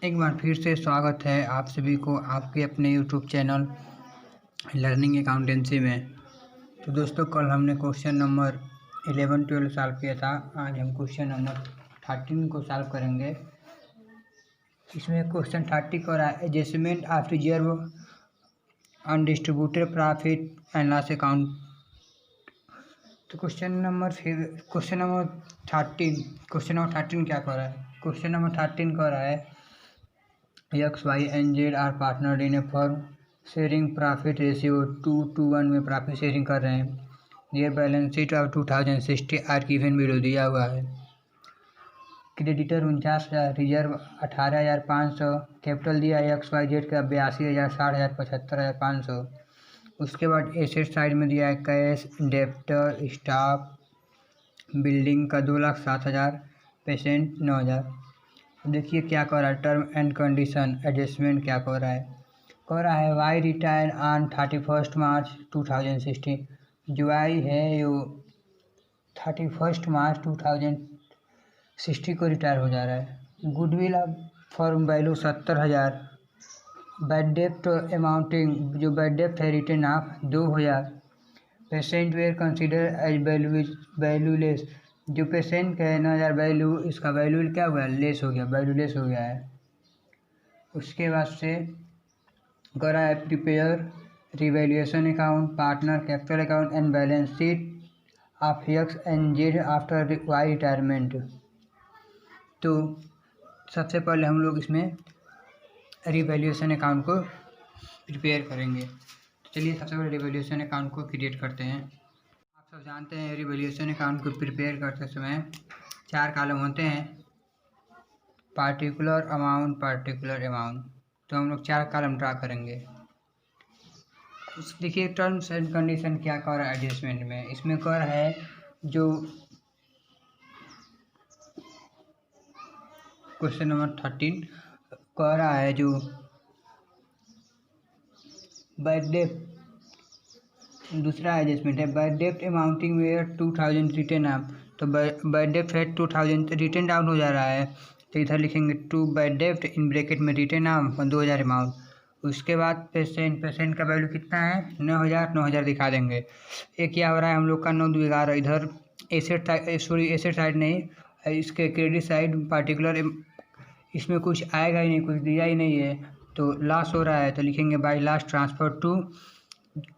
एक बार फिर से स्वागत है आप सभी को आपके अपने यूट्यूब चैनल लर्निंग अकाउंटेंसी में। तो दोस्तों, कल हमने क्वेश्चन नंबर 11-12 सॉल्व किया था। आज हम क्वेश्चन नंबर 13 को सॉल्व करेंगे। इसमें क्वेश्चन 30 को रहा है adjustment of reserve on distributed profit and loss account. तो क्वेश्चन नंबर 13 क्या कर रहा है? क्वेश्चन नंबर 13 कर रहा है X, Y and Z are partner in a firm sharing profit ratio 2:1 में प्रॉफिट शेयरिंग कर रहे हैं। ये balance sheet of 2060 are given below दिया हुआ है। क्रेडिटर 49,000, रिजर्व 18,500, कैपिटल दिया है XYZ का 82,000, 60,000, 75,500। उसके बाद एसेट साइड में दिया है कैश, डेप्टर, स्टाफ, बिल्डिंग का 2,07,000, पेशेंट 9,000। देखिए क्या कर रहा है, टर्म एंड कंडीशन एडजस्टमेंट क्या कर रहा है वाई रिटायर ऑन 31 मार्च 2016। जो वाई है वो 31 मार्च 2060 को रिटायर हो जा रहा है। Goodwill of firm value 70,000। Bad डेप्ट अमाउंटिंग, जो बैड डेप्ट है written off 2,000। Patent were consider as valueless, जो पेशेंट का है 9,000 वैल्यू, इसका वैल्यू क्या हुआ है? लेस हो गया, वैल्यू लेस हो गया है। उसके बाद से करा है prepare revaluation account, partner capital account and balance sheet of X and Z after Y retirement. तो सबसे पहले हम लोग इसमें रिवैल्यूएशन अकाउंट को प्रिपेयर करेंगे। तो चलिए सबसे पहले रिवैल्यूएशन अकाउंट को क्रिएट करते हैं। आप सब जानते हैं रिवैल्यूएशन अकाउंट को प्रिपेयर करते समय 4 कॉलम होते हैं, पार्टिकुलर अमाउंट। तो हम लोग 4 कॉलम ड्रा करेंगे। देखिए टर्म्स एंड कंडीशन क्या कर रहा है एडजस्टमेंट में। इसमें कर है जो क्वेश्चन नंबर 13 कह रहा है जो बैड डेप्ट, दूसरा एडजस्टमेंट है बैड डेप्ट अमाउंटिंग वेयर 2,000 रिटर्न ऑफ। तो बैड डेप्ट है 2,000 रिटर्न डाउन हो जा रहा है, तो इधर लिखेंगे टू बैड डेप्ट इन ब्रैकेट में रिटर्न ऑफ 2,000 अमाउंट। उसके बाद पेशेंट का वैल्यू कितना है? 9,000 दिखा देंगे। ये क्या हो रहा है हम लोग का 9-11। इधर एसेट साइड नहीं, इसके क्रेडिट साइड पार्टिकुलर इसमें कुछ आएगा ही नहीं, कुछ दिया ही नहीं है, तो लॉस हो रहा है। तो लिखेंगे बाई लॉस ट्रांसफर टू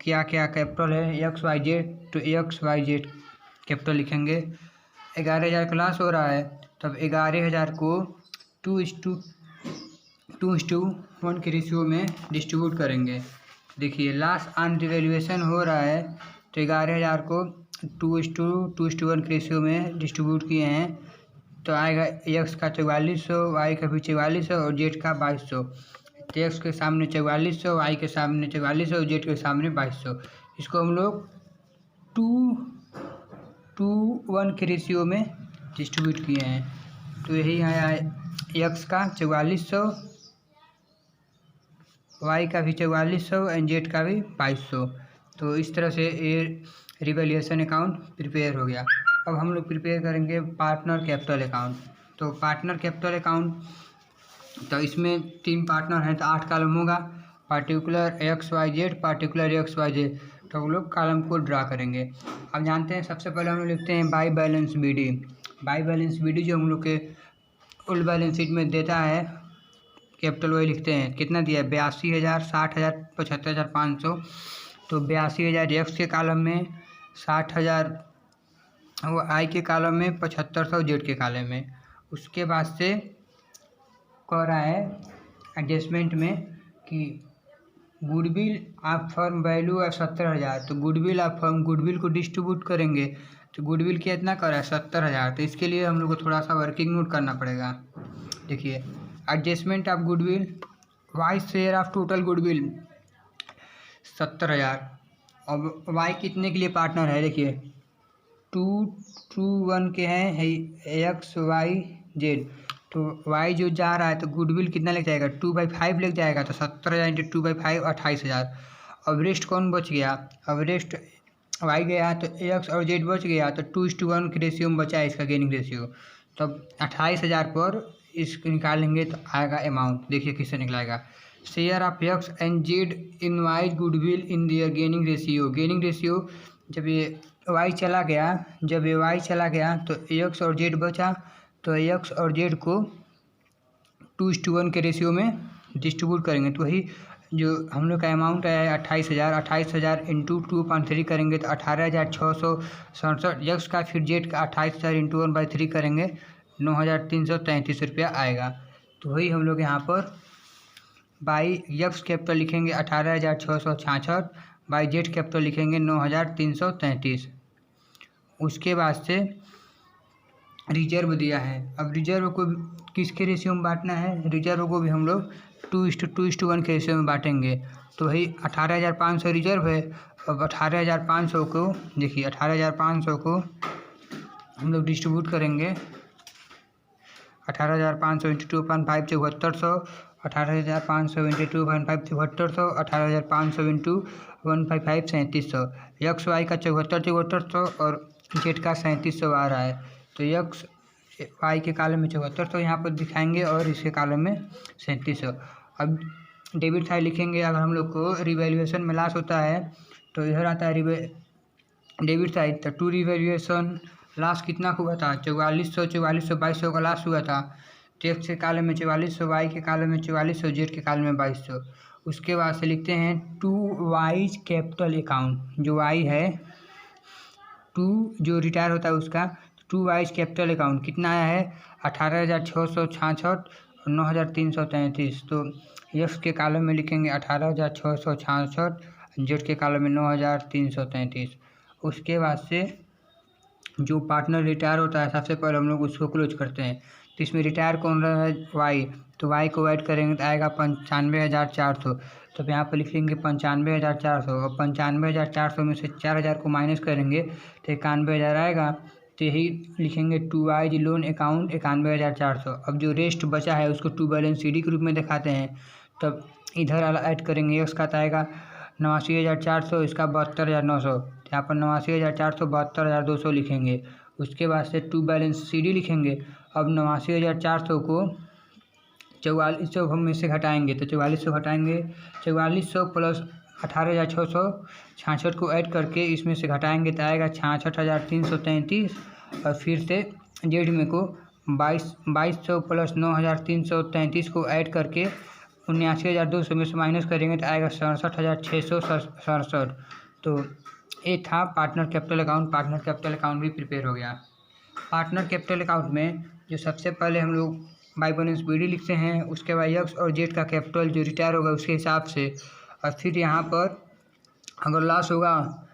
क्या कैपिटल है XYZ, तो XYZ कैपिटल लिखेंगे। 11,000 का लॉस हो रहा है, तब 11,000 को 2:1 के रेशियो में डिस्ट्रीब्यूट करेंगे। देखिए लॉस ऑन रिवैल्यूएशन हो रहा है, तो 11,000 को 2:1 के रेशियो में डिस्ट्रीब्यूट किए हैं, तो आएगा X का 4,400, Y का भी 4,400 और Z का 2,200। तो X के सामने 4,400, Y के सामने 4,400 और Z के सामने 2,200। इसको हम लोग 2:1 के रेशियो में डिस्ट्रीब्यूट किए हैं। तो यही आया X का 4,400, Y का भी 4,400 और Z का भी 2,200। तो इस तरह से ये रिवैल्यूएशन अकाउंट प्रिपेयर हो गया। अब हम लोग प्रिपेयर करेंगे पार्टनर कैपिटल अकाउंट। तो पार्टनर कैपिटल अकाउंट, तो इसमें 3 पार्टनर हैं, तो 8 कॉलम होगा। Particular XYZ। तो हम लोग कॉलम को ड्रा करेंगे। अब जानते हैं सबसे पहले हम लोग लिखते हैं बाई बैलेंस BD जो हम लोग के ओल्ड बैलेंस शीट में देता है कैपिटल, वही लिखते हैं। कितना दिया है? 82,000, 60,000, 75,500। तो 82,000 X के कॉलम में, 60,000 वो I के कॉलम में, 7500 Z के कॉलम में। उसके बाद से कह रहा है एडजस्टमेंट में कि गुडविल ऑफ फर्म वैल्यू है 70,000। तो गुडविल ऑफ फर्म, गुडविल को डिस्ट्रीब्यूट करेंगे, तो गुडविल कितना कर रहा है? 70,000। तो इसके लिए हम लोग को थोड़ा सा वर्किंग नोट करना पड़ेगा। देखिए adjustment of goodwill, Y share of total goodwill 70,000। अब वाई कितने के लिए पार्टनर है? देखिए 2:1 के हैं XYZ। तो वाई जो जा रहा है तो गुडविल कितना लग जाएगा? 2/5 लग जाएगा। तो 70,000 इंटू 2/5 28,000। अब रेस्ट कौन बच गया? अब रेस्ट वाई गया तो X और Z बच गया, तो 2:1 के रेशियो में बचा है इसका गेनिंग रेशियो। तब 28,000 पर इसको निकालेंगे तो आएगा अमाउंट। देखिए किससे निकलाएगा, share of X and Z in Y goodwill in their gaining ratio. Gaining ratio जब ये वाई चला गया, जब ये वाई चला गया तो यक्स और जेड बचा, तो यक्स और जेड को 2:1 के रेशियो में डिस्ट्रीब्यूट करेंगे। तो वही जो हम लोग का अमाउंट आया है 28,000 इंटू 2/3 करेंगे तो 18,667 यक्स का, फिर जेड का 28,000 इंटू 1/3 करेंगे 9,333 रुपया आएगा। तो वही हम लोग यहाँ पर बाई यक्स कैपिटल लिखेंगे 18,666, बाई जेड कैपिटल लिखेंगे 9,333। उसके बाद से रिजर्व दिया है। अब रिजर्व को किसके रेशियो में बांटना है, रिजर्व को भी हम लोग 2:1 के रेशियो में बांटेंगे। तो वही 18,500 रिजर्व है। अब 18,500 को देखिए 18,500 को हम लोग डिस्ट्रीब्यूट करेंगे 18,500 into 2.5 7400, 18,500 into 2.5 7400, 18,500 into 1.5 3700। X Y का 7400 और जेड का 3700 आ रहा है। तो यक्स वाई के कॉलम में 7400 यहाँ पर दिखाएंगे और इसके कॉलम में 3700। अब डेबिट साइड लिखेंगे। अगर हम लोग को रिवैल्यूएशन में लॉस होता है तो इधर आता है डेबिट साइड, तो टू रिवैल्यूएशन लॉस कितना हुआ था 4400, 2200 का लॉस हुआ था। तो एक्स के कॉलम में 4400, वाई के कॉलम में 4400, जेड के कॉलम में 2200। उसके बाद से लिखते हैं टू वाइज कैपिटल अकाउंट। जो वाई है, टू जो रिटायर होता है उसका, टू वाइज कैपिटल अकाउंट कितना आया है 18,666 और 9,333। तो यक्स के कॉलम में लिखेंगे 18,666, जेड के कॉलम में 9,333। उसके बाद से जो पार्टनर रिटायर होता है सबसे पहले हम लोग उसको क्लोज करते हैं। तो इसमें रिटायर कौन रहा है, वाई, तो वाई को ऐड करेंगे तो आएगा 95,400। तो यहाँ पर लिख लेंगे 95,400 और 95,400 में से 4,000 को माइनस करेंगे तो 91,000 आएगा। तो यही लिखेंगे टू वाइज लोन अकाउंट 91,400। अब जो रेस्ट बचा है उसको टू बैलेंस सी डी के रूप में दिखाते हैं। तब इधर ऐड करेंगे, यक्स का आएगा 89,400, इसका 72,900। यहाँ पर 89,400 72,200 लिखेंगे। उसके बाद से टू बैलेंस सी डी लिखेंगे। अब 89,400 को 4400 हम में से घटाएंगे तो 4400 घटाएंगे, 4400 प्लस 18,666 को ऐड करके इसमें से घटाएंगे तो आएगा 66,333। और फिर से जेड में को 2200 प्लस 9,333 को ऐड करके 79,200 में से माइनस करेंगे तो आएगा 67,667। तो ये था partner capital account. Partner capital account भी प्रिपेयर हो गया। पार्टनर कैपिटल अकाउंट में जो सबसे पहले हम लोग बाई बैलेंस बी डी लिखते हैं, उसके बाद यक्स और जेड का कैपिटल जो रिटायर होगा उसके हिसाब से, और फिर यहाँ पर अगर लॉस होगा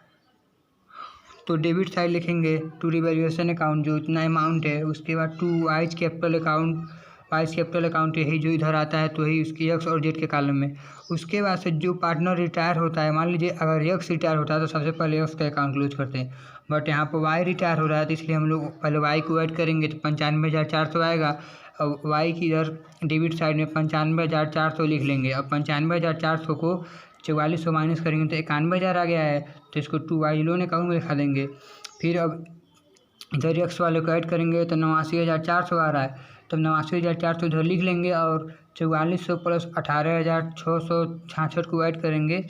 तो डेबिट साइड लिखेंगे टू रिवैल्यूएशन अकाउंट जो इतना अमाउंट है। उसके बाद to Y's capital account, Y's capital account यही जो इधर आता है तो यही उसकी यक्स और जेड के कॉलम में। उसके बाद से जो पार्टनर रिटायर होता है, मान लीजिए अगर यक्स रिटायर होता है तो सबसे पहले यक्स का अकाउंट क्लोज करते हैं। बट यहाँ पर वाई रिटायर हो रहा है तो इसलिए हम लोग पहले वाई को ऐड करेंगे तो 95,400 आएगा। अब वाई की इधर डेबिट साइड में 95,400 लिख लेंगे। अब 95,400 को 4400 माइनस करेंगे तो 91,000 आ गया है। तो इसको टू वाई लोन अकाउंट में लिखा देंगे। फिर अब इधर यक्स वाले को ऐड करेंगे तो 89,400 आ रहा है। तो 89,400 इधर लिख लेंगे और 4400 प्लस 18,666 को ऐड करेंगे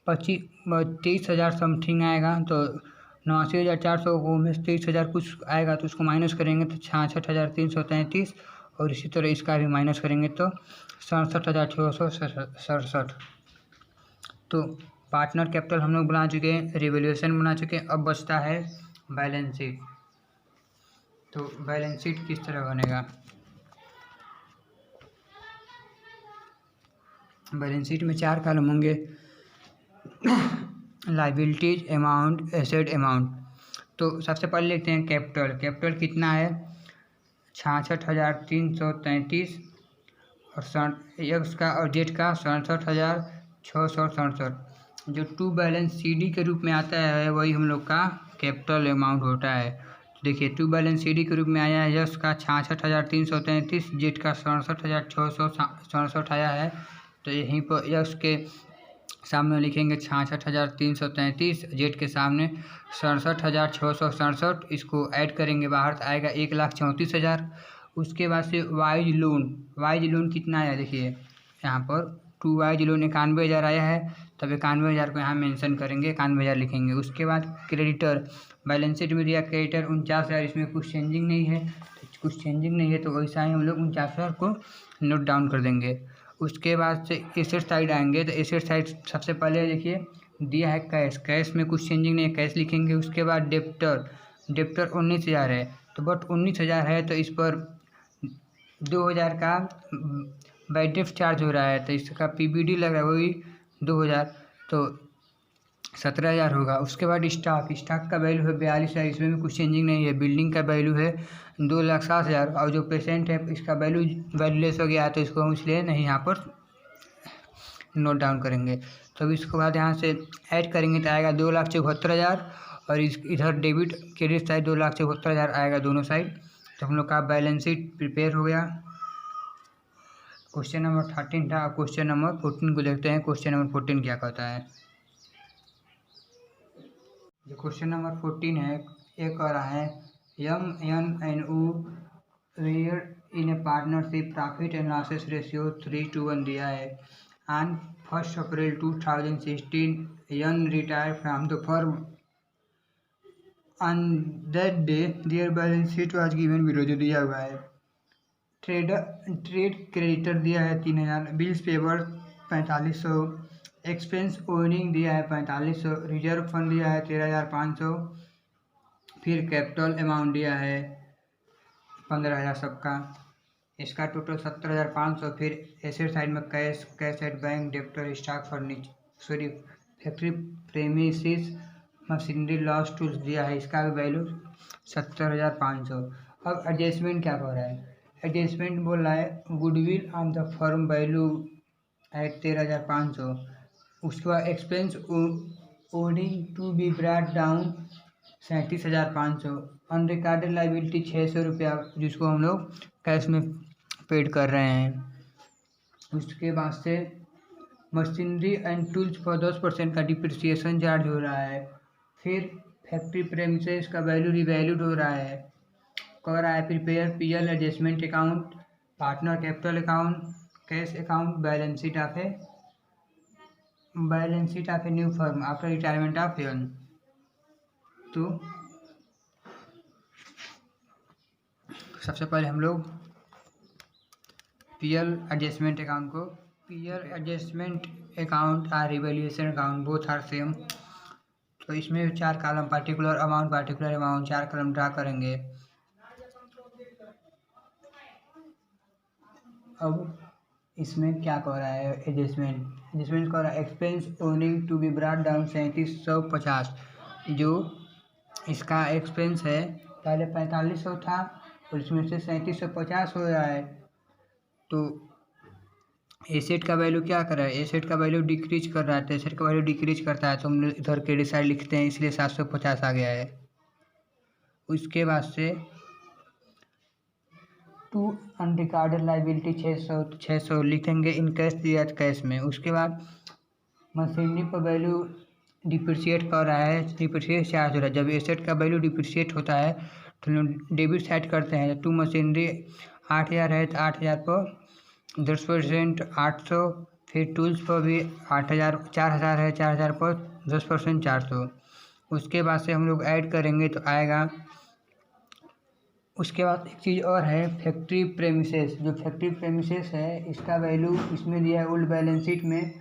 23,000 समथिंग आएगा। तो 89,400 को में 23,000 कुछ आएगा तो उसको माइनस करेंगे तो 66,333। और इसी तरह इसका भी माइनस करेंगे तो 67,667। तो पार्टनर कैपिटल हम लोग बना चुके हैं, रिवैल्यूएशन बना चुके हैं। अब बचता है बैलेंस शीट। तो बैलेंस शीट किस तरह बनेगा, बैलेंस शीट में 4 कॉलम होंगे, लाइबिलिटीज, अमाउंट, एसेट, अमाउंट। तो सबसे पहले लिखते हैं कैपिटल। कैपिटल कितना है 66,333 और यक्स का और जेड का 67,667। जो टू बैलेंस सीडी के रूप में आता है वही हम लोग का कैपिटल अमाउंट होता है। देखिए टू बैलेंस सीडी के रूप में आया है, यक्स का 66,333, जेड का 67,667 आया है। तो यहीं पर यक्स के सामने लिखेंगे 66,333, जेड के सामने 67,667। इसको ऐड करेंगे बाहर तो आएगा 1,34,000। उसके बाद से वाइज लोन कितना आया देखिए यहाँ पर 2 वाइज लोन 91,000 आया है। तब 91,000 को यहाँ मेंशन करेंगे, 91,000 लिखेंगे। उसके बाद क्रेडिटर बैलेंस शीट में दिया क्रेडिटर 49,000, इसमें कुछ चेंजिंग नहीं है, तो वैसा ही हम लोग 49,000 को नोट डाउन कर देंगे। उसके बाद से एसेट साइड आएंगे तो एसेट साइड सबसे पहले देखिए दिया है कैश में कुछ चेंजिंग नहीं है, कैश लिखेंगे। उसके बाद डेप्टर 19,000 है, तो बट 19,000 है तो इस पर 2,000 का बाई ड्रिफ्ट चार्ज हो रहा है, तो इसका पीबीडी लग रहा है वही 2,000, तो 17,000 होगा। उसके बाद स्टॉक का वैल्यू है 42,000, इसमें भी कुछ चेंजिंग नहीं है। बिल्डिंग का वैल्यू है 2,60,000 और जो पेशेंट है इसका वैल्यू लेस हो गया है, तो इसको हम इसलिए नहीं यहाँ पर नोट डाउन करेंगे। तो इसके बाद यहाँ से ऐड करेंगे तो आएगा 2,74,000 और इधर डेबिट क्रेडिट साइड 2,74,000 आएगा दोनों साइड। तो हम लोग का बैलेंस शीट प्रिपेयर हो गया। क्वेश्चन नंबर 13 था। क्वेश्चन नंबर 14 को देखते हैं। क्वेश्चन नंबर 14 क्या कहता है। जो क्वेश्चन नंबर 14 है ये कह रहा है MNO were in a partnership profit and losses ratio 3:1 दिया है। On 1 April 2016 N retire from the firm. On that day their balance sheet was given below, जो दिया हुआ है। ट्रेड क्रेडिटर दिया है 3,000, बिल्स पेपर 4,500, एक्सपेंस ओनिंग दिया है 4,500, रिजर्व फंड दिया है 13,500, फिर कैपिटल अमाउंट दिया है 15,000 सबका, इसका टोटल 70,500। फिर एसेट साइड में cash at bank, debtor, stock, factory premises, machinery, loss tools दिया है, इसका भी वैल्यू 70,500। अब एडजस्टमेंट क्या कह रहा है। एडजस्टमेंट बोल रहा है goodwill on the firm value है 13,500। उसके बाद expense owing to be brought down 37,500। Unrecorded liability 600 रुपया, जिसको हम लोग कैश में पेड कर रहे हैं। उसके बाद से मशीनरी एंड टूल्स पर 10% का डिप्रिसिएशन चार्ज हो रहा है। फिर फैक्ट्री प्रेमिसेस का वैल्यू रिवैल्यूड हो रहा है। कह रहा है prepare PL adjustment account, partner capital account, cash account, balance sheet of a new firm after retirement of Y. तो सबसे पहले हम लोग पीएल एडजस्टमेंट अकाउंट और revaluation account both are same. तो इसमें 4 column particular amount 4 column draw करेंगे। अब इसमें क्या कह रहा है एडजस्टमेंट कह रहा है expense owing to be brought down 3750। जो इसका एक्सपेंस है पहले 4500 था और इसमें से 3750 हो रहा है। तो एसेट का वैल्यू क्या कर रहा है, एसेट का वैल्यू डिक्रीज कर रहा है। तो एसेट का वैल्यू डिक्रीज करता है तो हम इधर क्रेडिट साइड लिखते हैं, इसलिए 750 आ गया है। उसके बाद से टू अनरिकॉर्डेड लाइबिलिटी 600 लिखेंगे, इन कैश दिया कैश में। उसके बाद मशीनरी पर वैल्यू डिप्रिशिएट कर रहा है, डिप्रिशिएट चार्ज हो रहा है। जब एसेट का वैल्यू डिप्रिशिएट होता है तो डेबिट साइड करते हैं। टू मशीनरी 8,000 है तो 8,000 पर 10% 800। फिर टूल्स पर भी 8,000 4,000 है, 4,000 पर 10% 400। उसके बाद से हम लोग ऐड करेंगे तो आएगा। उसके बाद एक चीज़ और है फैक्ट्री प्रेमिसेस। जो फैक्ट्री प्रेमिसेस है इसका वैल्यू इसमें दिया है ओल्ड बैलेंस शीट में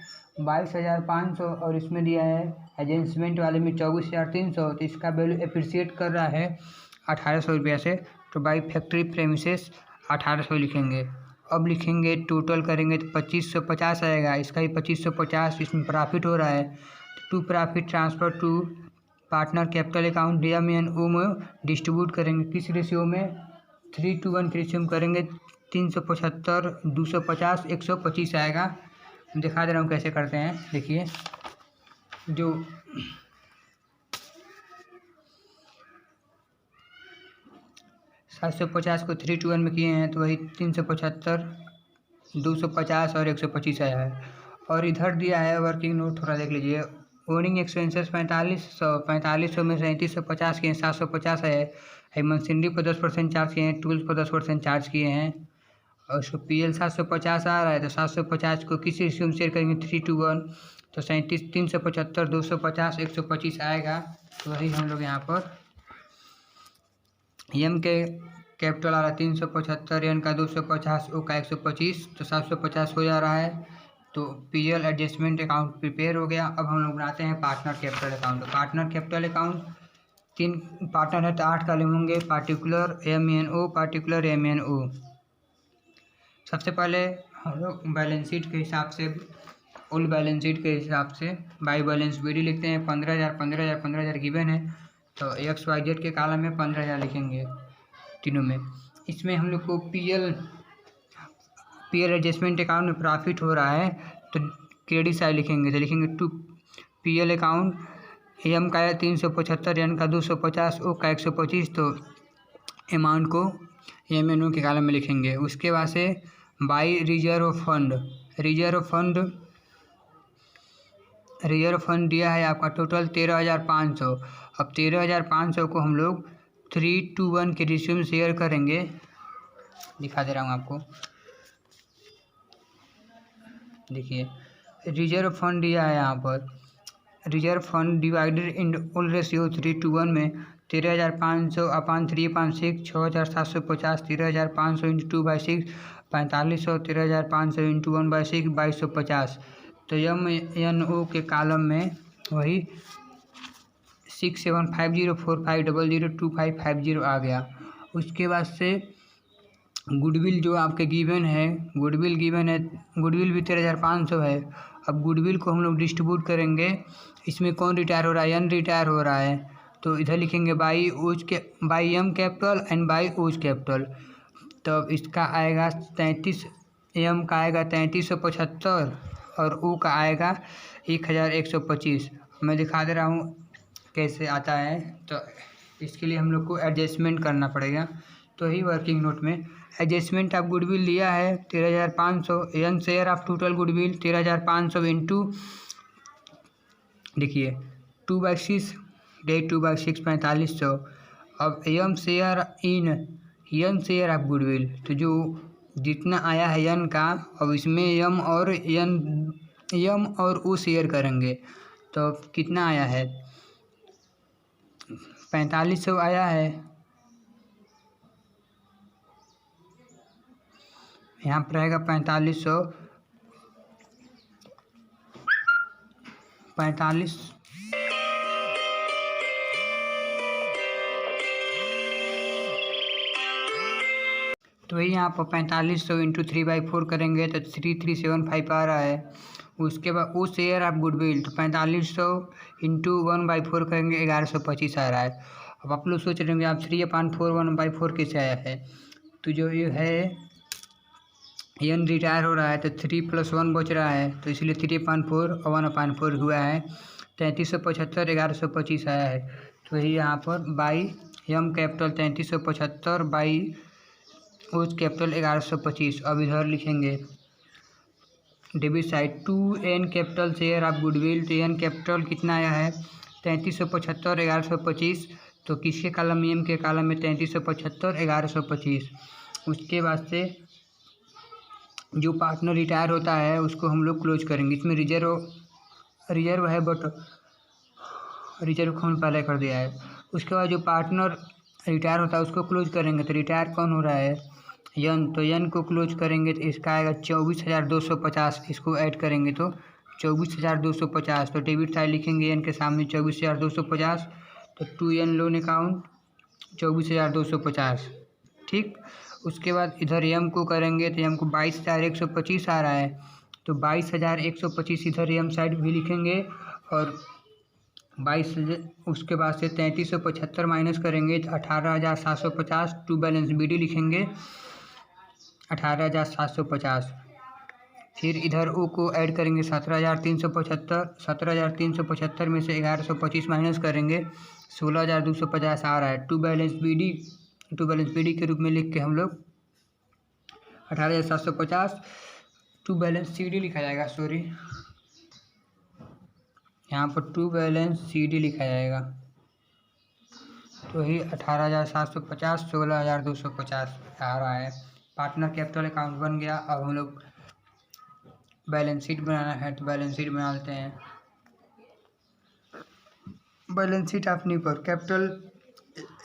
22,500 और इसमें दिया है एडजस्टमेंट वाले में 24,300। तो इसका वैल्यू एप्रिसिएट कर रहा है 1,800 रुपया से। तो बाई फैक्ट्री प्रेमिसेस 1,800 लिखेंगे। अब लिखेंगे टोटल करेंगे तो 2,550 आएगा। इसका ही 2,550 इसमें प्रॉफिट हो रहा है। To profit transfer to partner capital account DMNO में डिस्ट्रीब्यूट करेंगे। किस रेशियो में 3:1 के रेशियो में करेंगे। 375 250 125 आएगा। दिखा दे रहा हूँ कैसे करते हैं। देखिए जो 750 को 3:1 में किए हैं तो वही 375 250 और 125 आया है। और इधर दिया है वर्किंग नोट, थोड़ा देख लीजिए। ओनिंग एक्सपेंसेस 4500 में 3750 किए हैं, 750 है। मशीनरी पर 10% चार्ज किए हैं, टूल्स पर 10% चार्ज किए हैं। और उसको PL 750 आ रहा है, तो 750 को किस रेशियो में शेयर करेंगे, 3:1, तो 37, 375, 250, 125 आएगा। तो वही हम लोग यहाँ पर एम के कैपिटल आ रहा है 375, एन का 250, ओ का 125, तो 750 हो जा रहा है। तो PL एडजस्टमेंट अकाउंट प्रिपेयर हो गया। अब हम लोग बनाते हैं partner capital account. Partner capital account 3 partner है तो 8 कॉलम होंगे, पार्टिकुलर MNO, पार्टिकुलर MNO। सबसे पहले हम लोग बैलेंस शीट के हिसाब से, ओल्ड बैलेंस शीट के हिसाब से बाई बैलेंस BD लिखते हैं। 15,000 15,000 15,000 गिवन है, तो XYZ के कॉलम में 15,000 लिखेंगे तीनों में। इसमें हम लोग को PL एडजस्टमेंट अकाउंट में प्रॉफिट हो रहा है, तो क्रेडिट साइड लिखेंगे, तो लिखेंगे टू PL अकाउंट। एम का 375, एन का 250, ओ का 125, तो अमाउंट को MNO के कॉलम में लिखेंगे। उसके बाद से by reserve fund, reserve fund दिया है आपका टोटल 13,500। अब 13,500 को हम लोग 3:1 के रेशियो में शेयर करेंगे। दिखा दे रहा हूँ आपको, देखिए रिजर्व फंड दिया है यहाँ पर। Reserve fund divided in all ratio 3:1 में 13,500 अपान 3/6, 6,750, 13,500 इंटू 2/6, 4,500, 13,500 इंटू 1/6, 2,250। तो MNO के कॉलम में वही 675045002550 आ गया। उसके बाद से गुडविल जो आपके गिवन है, गुडविल भी 13,500 है। अब गुडविल को हम लोग डिस्ट्रीब्यूट करेंगे। इसमें कौन रिटायर हो रहा है, एन रिटायर हो रहा है, तो इधर लिखेंगे by M capital and by O's capital. तो इसका आएगा 33, एम का आएगा 3375 और ओ का आएगा 1,125। मैं दिखा दे रहा हूँ कैसे आता है। तो इसके लिए हम लोग को एडजस्टमेंट करना पड़ेगा। तो ही वर्किंग नोट में एडजस्टमेंट ऑफ गुडविल लिया है 13,500, N share of total goodwill 13,500 into, देखिए 2/6, 2/6 4500। अब एन शेयर ऑफ गुडविल, तो जो जितना आया है एन का, अब इसमें एम और ओ शेयर करेंगे, तो कितना आया है, 4500 आया है। यहाँ पर रहेगा 4500 तो वही यहाँ पर 4500 इंटू 3/4 करेंगे तो 3375 आ रहा है। उसके बाद वो शेयर ऑफ गुडविल, तो 4500 इंटू 1/4 करेंगे 1125 आ रहा है। अब आप लोग सोच रहे होंगे आप 3/4 1/4 कैसे आया है, तो जो ये है एन रिटायर हो रहा है तो 3 + 1 बच रहा है, तो इसलिए 3/4 और 1/4 हुआ है। 3375 1125 आया है। तो यही यहाँ पर by M capital 3375 by O's capital 1125। अब इधर लिखेंगे debit side 2N capital share of goodwill, तो एन कैपिटल कितना आया है 3375 1125, तो किसके कॉलम में, एम के कॉलम में 3375 1125। उसके बाद से जो पार्टनर रिटायर होता है उसको हम लोग क्लोज करेंगे। इसमें रिजर्व है, बट रिजर्व को हमने पहले कर दिया है। उसके बाद जो पार्टनर रिटायर होता है उसको क्लोज करेंगे, तो रिटायर कौन हो रहा है, यन, तो यन को क्लोज करेंगे तो इसका आएगा 24,250। इसको ऐड करेंगे तो 24,250। तो डेबिट साइड लिखेंगे एन के सामने 24,250, तो 2N लोन अकाउंट 24,250, ठीक। उसके बाद इधर एम को करेंगे तो एम को 22,125 आ रहा है, तो 22,125 इधर एम साइड भी लिखेंगे। और 22, उसके बाद से 3375 माइनस करेंगे तो 18,750। टू बैलेंस BD लिखेंगे 18,750। फिर इधर ओ को ऐड करेंगे 17,375। 17,375 में से 1125 माइनस करेंगे 16,250 आ रहा है। टू बैलेंस BD के रूप में लिख के हम लोग 18,750 टू बैलेंस CD लिखा जाएगा, सॉरी। यहाँ पर टू बैलेंस CD लिखा जाएगा। तो ही 18,750 16,250 आ रहा है। पार्टनर कैपिटल अकाउंट बन गया। अब हम लोग बैलेंस शीट बनाना है, तो बैलेंस शीट बना लेते हैं। बैलेंस शीट अपनी पर कैपिटल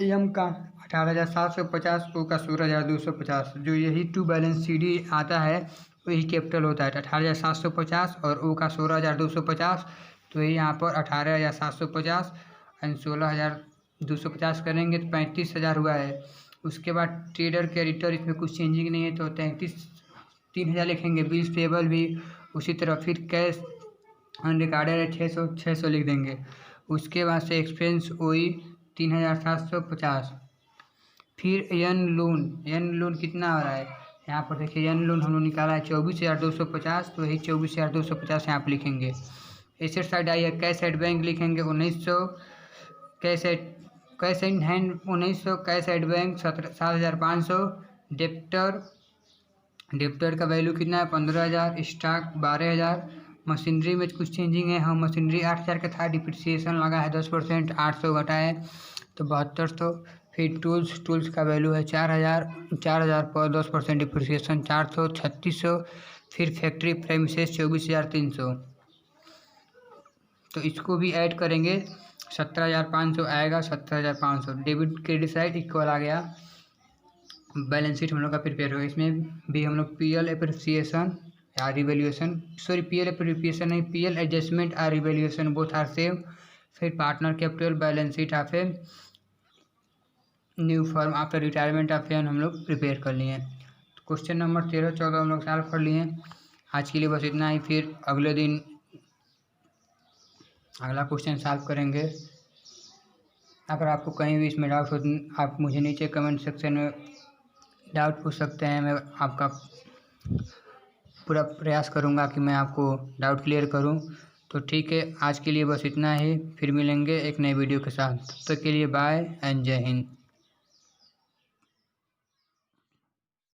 M का 18,750, O का 16,250, जो यही टू बैलेंस CD आता है वही कैपिटल होता है। 18,750 और O का 16,250, तो यही यहाँ पर 18,750 एंड 16,250 करेंगे तो 35,000 हुआ है। उसके बाद ट्रेडर क्रेडिटर, इसमें कुछ चेंजिंग नहीं है, तो 3,000 लिखेंगे। बिल्स पेबल भी उसी तरह। फिर कैश अनरिकॉर्डेड है 600 लिख देंगे। उसके बाद से एक्सपेंस OE 3,750। फिर एन लोन कितना आ रहा है यहाँ पर देखिए। एन लोन हम लोग निकाला है 24,250, तो यही 24,250 यहाँ पर लिखेंगे। एसेट साइड आई है, कैश एट बैंक लिखेंगे 1,900, cash in hand 1,900, cash at bank 7,500। Debtor का वैल्यू कितना है 15,000, स्टॉक 12,000। मशीनरी में कुछ चेंजिंग है, हाँ मशीनरी 8,000 का था, डिप्रिसिएशन लगा है 10%, 800 घटा है तो 7200। फिर टूल्स का वैल्यू है 4,000 पर 10% डिप्रिसिएशन 400, 3,600। फिर फैक्ट्री प्रेमिसेस 24,300, तो इसको भी ऐड करेंगे 17,500 आएगा। 17,500 डेबिट क्रेडिट साइड इक्वल आ गया। बैलेंस शीट हम लोग का प्रिपेयर होगा। इसमें भी हम लोग PL एप्रिसिएशन या रिवैल्यूएशन, PL एप्रिसिएशन नहीं, PL एडजस्टमेंट और रिवैल्यूएशन बोथ आर सेम। फिर partner capital, balance sheet of a new firm after retirement of N हम लोग प्रिपेयर कर लिए। क्वेश्चन नंबर 13, 14 हम लोग सॉल्व कर लिए। आज के लिए बस इतना ही। फिर अगले दिन अगला क्वेश्चन सॉल्व करेंगे। अगर आपको कहीं भी इसमें डाउट हो तो आप मुझे नीचे कमेंट सेक्शन में डाउट पूछ सकते हैं। मैं आपका पूरा प्रयास करूंगा कि मैं आपको डाउट क्लियर करूं। तो ठीक है, आज के लिए बस इतना ही। फिर मिलेंगे एक नए वीडियो के साथ। तब तक के लिए बाय एंड जय हिंद।